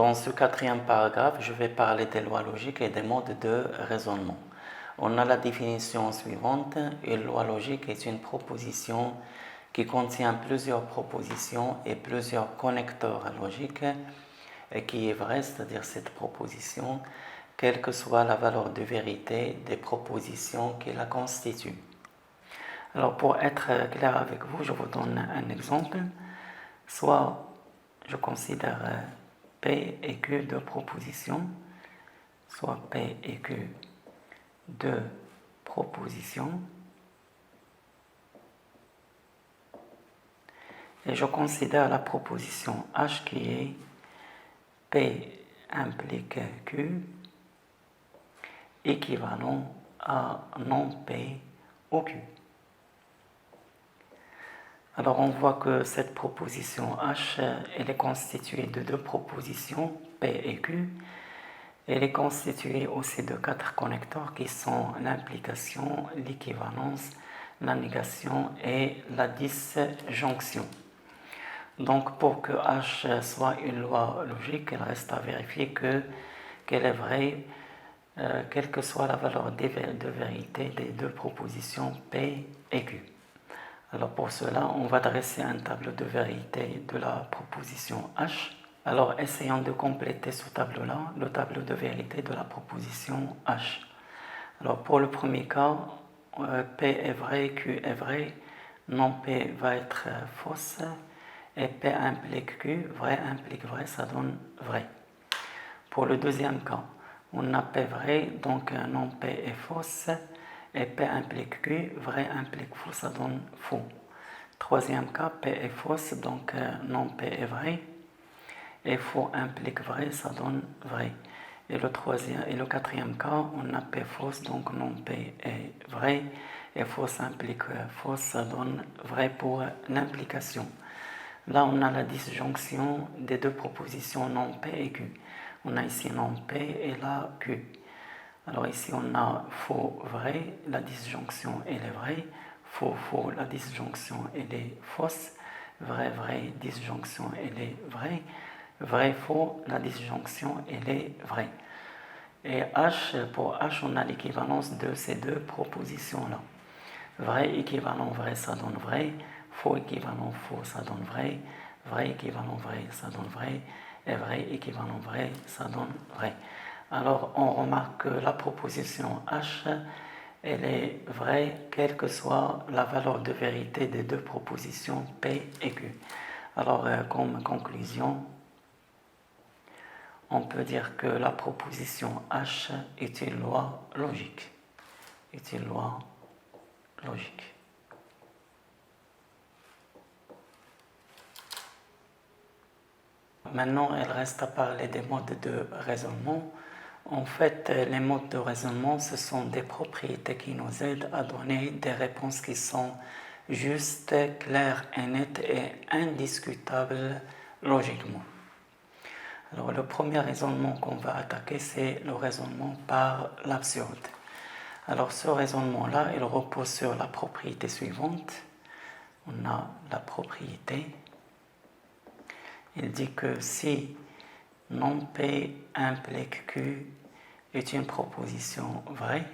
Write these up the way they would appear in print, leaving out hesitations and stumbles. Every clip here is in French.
Dans ce quatrième paragraphe, je vais parler des lois logiques et des modes de raisonnement. On a la définition suivante. Une loi logique est une proposition qui contient plusieurs propositions et plusieurs connecteurs logiques et qui est vraie, c'est-à-dire cette proposition, quelle que soit la valeur de vérité des propositions qui la constituent. Alors pour être clair avec vous, je vous donne un exemple. Soit je considère P et Q deux propositions, soit P et Q deux propositions, et je considère la proposition H qui est P implique Q équivalent à non P ou Q. Alors on voit que cette proposition H, elle est constituée de deux propositions, P et Q. Elle est constituée aussi de quatre connecteurs qui sont l'implication, l'équivalence, la négation et la disjonction. Donc pour que H soit une loi logique, il reste à vérifier qu'elle est vraie, quelle que soit la valeur de vérité des deux propositions P et Q. Alors pour cela, on va dresser un tableau de vérité de la proposition H. Alors essayons de compléter ce tableau-là, le tableau de vérité de la proposition H. Alors pour le premier cas, P est vrai, Q est vrai, non P va être fausse, et P implique Q, vrai implique vrai, ça donne vrai. Pour le deuxième cas, on a P vrai, donc non P est fausse, et P implique Q, vrai implique faux, ça donne faux. Troisième cas, P est fausse, donc non P est vrai, et faux implique vrai, ça donne vrai. Et le quatrième cas, on a P fausse, donc non P est vrai, et fausse implique fausse, ça donne vrai pour l'implication. Là, on a la disjonction des deux propositions non P et Q. On a ici non P et là Q. Alors ici, on a faux, vrai, la disjonction, elle est vraie. Faux, faux, la disjonction, elle est fausse. Vrai, vrai, disjonction, elle est vraie. Vrai, faux, la disjonction, elle est vraie. Et H, pour H, on a l'équivalence de ces deux propositions-là. Vrai équivalent vrai, ça donne vrai. Faux équivalent faux, ça donne vrai. Vrai équivalent vrai, ça donne vrai. Et vrai équivalent vrai, ça donne vrai. Alors, on remarque que la proposition H, elle est vraie, quelle que soit la valeur de vérité des deux propositions P et Q. Alors, comme conclusion, on peut dire que la proposition H est une loi logique. Est une loi logique. Maintenant, il reste à parler des modes de raisonnement. En fait, les modes de raisonnement, ce sont des propriétés qui nous aident à donner des réponses qui sont justes, claires et nettes et indiscutables logiquement. Alors, le premier raisonnement qu'on va attaquer, c'est le raisonnement par l'absurde. Alors, ce raisonnement-là, il repose sur la propriété suivante. On a la propriété. Il dit que si non P implique Q est une proposition vraie,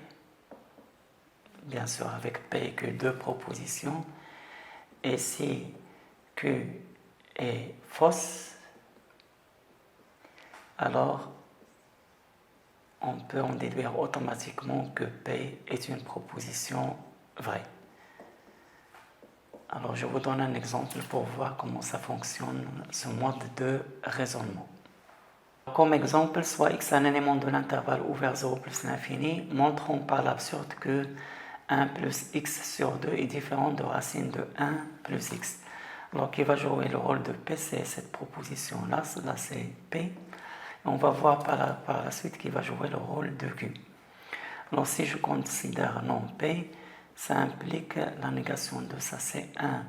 bien sûr avec P et Q deux propositions, et si Q est fausse, alors on peut en déduire automatiquement que P est une proposition vraie. Alors je vous donne un exemple pour voir comment ça fonctionne, ce mode de raisonnement. Comme exemple, soit x un élément de l'intervalle ouvert 0 plus l'infini, montrons par l'absurde que 1 plus x sur 2 est différent de racine de 1 plus x. Alors qui va jouer le rôle de P, c'est cette proposition-là, là c'est P. Et on va voir par la suite qui va jouer le rôle de Q. Alors si je considère non P, ça implique la négation de ça, c'est 1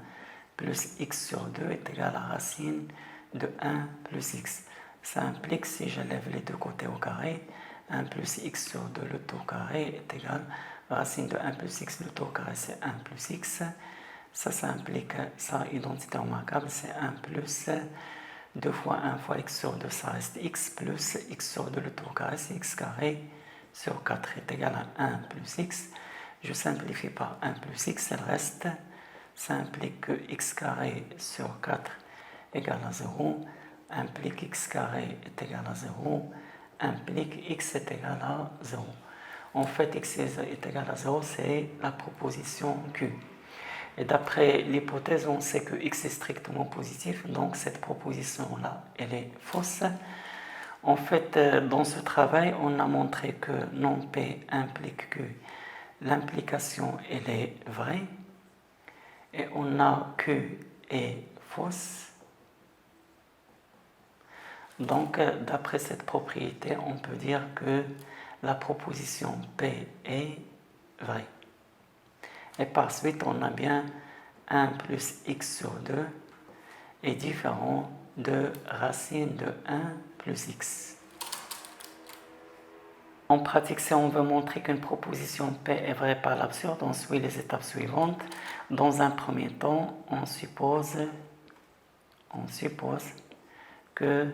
plus x sur 2 est égal à racine de 1 plus x. Ça implique, si j'élève les deux côtés au carré, 1 plus x sur 2 le tout carré est égal à racine de 1 plus x le tout carré, c'est 1 plus x. Ça implique, ça, identité remarquable, c'est 1 plus 2 fois 1 fois x sur 2, ça reste x, plus x sur 2, le tout au carré, c'est x carré sur 4 est égal à 1 plus x. Je simplifie par 1 plus x, il reste, ça implique que x carré sur 4 égale à 0, implique x carré est égal à 0, implique x est égal à 0. En fait, x est égal à 0, c'est la proposition Q. Et d'après l'hypothèse, on sait que x est strictement positif, donc cette proposition-là, elle est fausse. En fait, dans ce travail, on a montré que non P implique que l'implication, elle est vraie, et on a Q est fausse. Donc, d'après cette propriété, on peut dire que la proposition P est vraie. Et par suite, on a bien 1 plus x sur 2 est différent de racine de 1 plus x. En pratique, si on veut montrer qu'une proposition P est vraie par l'absurde, on suit les étapes suivantes. Dans un premier temps, on suppose que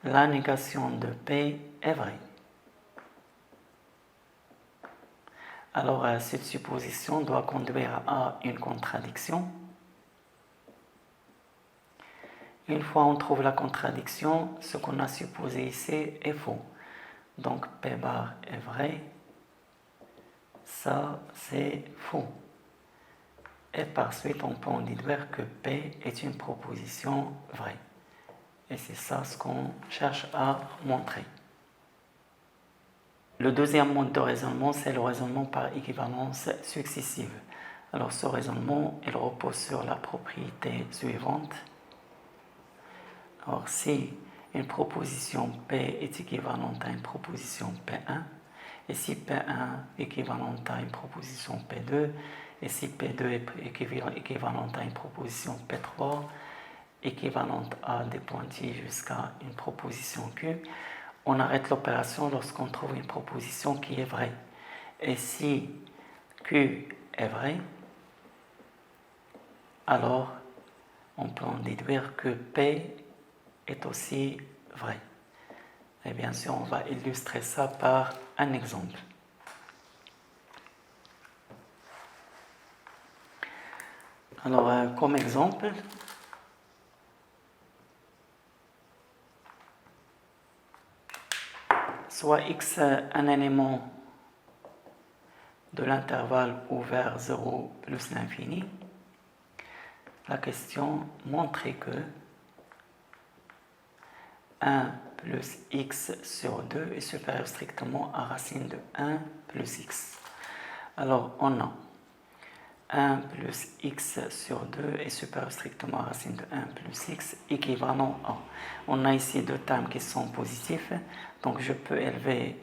la négation de P est vraie. Alors, cette supposition doit conduire à une contradiction. Une fois on trouve la contradiction, ce qu'on a supposé ici est faux. Donc, P bar est vrai. Ça, c'est faux. Et par suite, on peut en déduire que P est une proposition vraie. Et c'est ça ce qu'on cherche à montrer. Le deuxième mode de raisonnement, c'est le raisonnement par équivalence successive. Alors ce raisonnement, il repose sur la propriété suivante. Alors si une proposition P est équivalente à une proposition P1, et si P1 est équivalente à une proposition P2, et si P2 est équivalente à une proposition P3, équivalente à des pointillés jusqu'à une proposition Q, on arrête l'opération lorsqu'on trouve une proposition qui est vraie. Et si Q est vrai, alors on peut en déduire que P est aussi vrai. Et bien sûr, on va illustrer ça par un exemple. Alors, comme exemple, soit x un élément de l'intervalle ouvert 0 plus l'infini, la question montrait que 1 plus x sur 2 est supérieur strictement à racine de 1 plus x. Alors, on a 1 plus x sur 2 est supérieur strictement à racine de 1 plus x équivalent à. On a ici deux termes qui sont positifs, donc je peux élever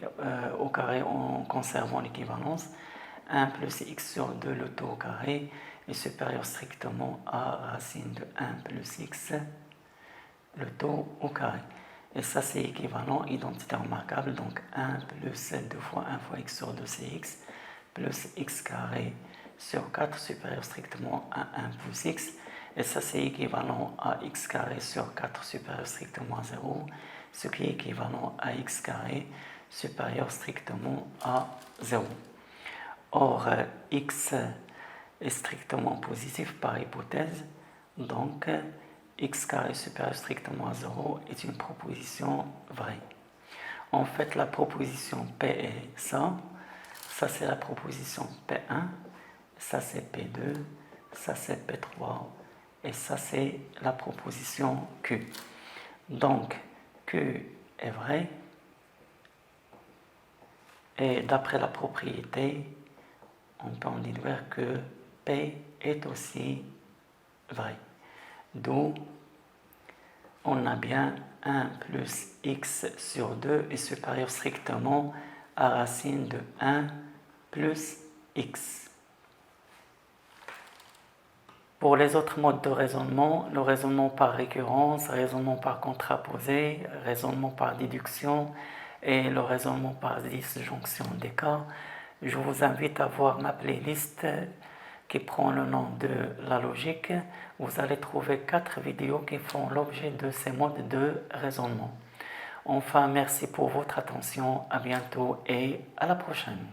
au carré en conservant l'équivalence. 1 plus x sur 2, le tout au carré, est supérieur strictement à racine de 1 plus x, le tout au carré. Et ça, c'est équivalent, identité remarquable, donc 1 plus 2 fois 1 fois x sur 2, c'est x, plus x carré sur 4 supérieur strictement à 1 plus x, et ça c'est équivalent à x carré sur 4 supérieur strictement à 0, ce qui est équivalent à x carré supérieur strictement à 0. Or, x est strictement positif par hypothèse, donc x carré supérieur strictement à 0 est une proposition vraie. En fait, la proposition P est ça c'est la proposition P1, ça c'est P2, ça c'est P3, et ça c'est la proposition Q. Donc, Q est vrai, et d'après la propriété, on peut en déduire que P est aussi vrai. D'où on a bien 1 plus x sur 2 est supérieur strictement à racine de 1 plus x. Pour les autres modes de raisonnement, le raisonnement par récurrence, raisonnement par contraposé, raisonnement par déduction et le raisonnement par disjonction des cas, je vous invite à voir ma playlist qui prend le nom de la logique, vous allez trouver 4 vidéos qui font l'objet de ces modes de raisonnement. Enfin, merci pour votre attention, à bientôt et à la prochaine.